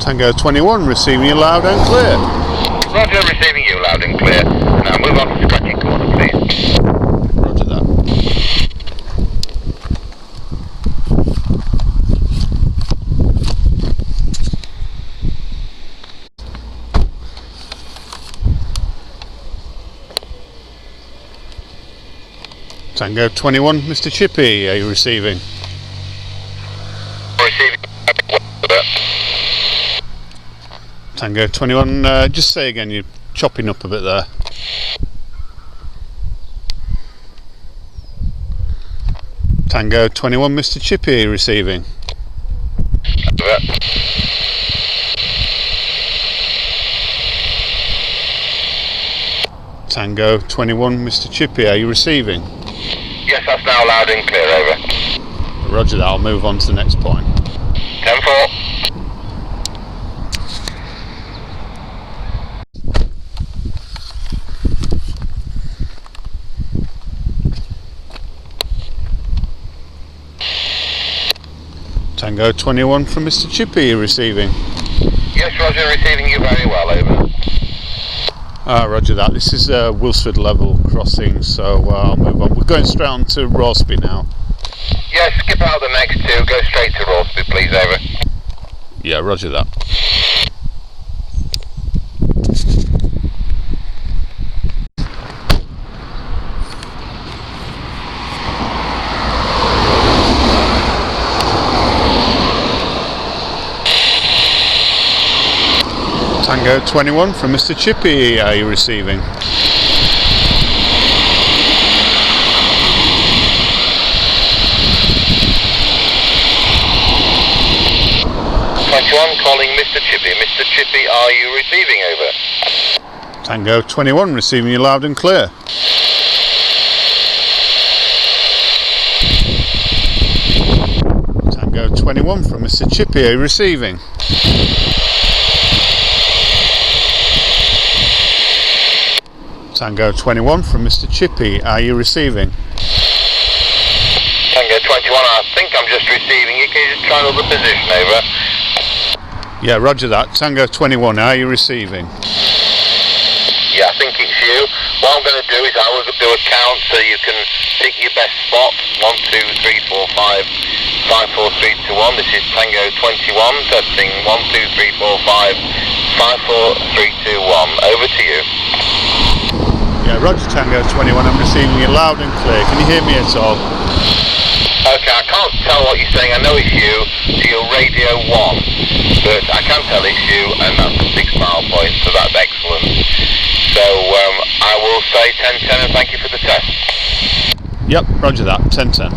Tango 21, receiving you loud and clear. Roger, receiving you loud and clear. Now move on to scratching corner, please. Roger that. Tango 21, Mr Chippie, are you receiving? Receiving. Tango 21, just say again, you're chopping up a bit there. Tango 21, Mr Chippie, receiving. Tango 21, Mr Chippie, are you receiving? Yes, that's now loud and clear, over. Roger that, I'll move on to the next point. 10-4. Tango 21 from Mr Chippie, receiving. Yes, Roger, receiving you very well, over. Roger that, this is Wilsford level crossing, so I'll move on. We're going straight on to Rorsby now. Yes, skip out the next two, go straight to Rorsby, please, over. Yeah, roger that. Tango 21 from Mr Chippie, are you receiving? Calling Mr Chippie. Mr Chippie, are you receiving, over? Tango 21, receiving you loud and clear. Tango 21 from Mr Chippie, are you receiving? Tango 21 from Mr Chippie, are you receiving? Tango 21, I think I'm just receiving you. Can you just try another position, over? Yeah, roger that. Tango 21, are you receiving? Yeah, I think it's you. What I'm going to do is I will do a count so you can pick your best spot. 1, 2, 3, 4, 5, 5, 4, 3, 2, 1. This is Tango 21, testing 1, 2, 3, 4, 5, 5, 4, 3, 2, 1. Over to you. Yeah, roger Tango 21, I'm receiving you loud and clear. Can you hear me at all? Okay, I can't tell what you're saying. I know it's you to your radio 1, but I can tell it's you, and that's a 6 mile point, so that's excellent. So I will say 10-10 and thank you for the test. Yep, roger that, 10-10.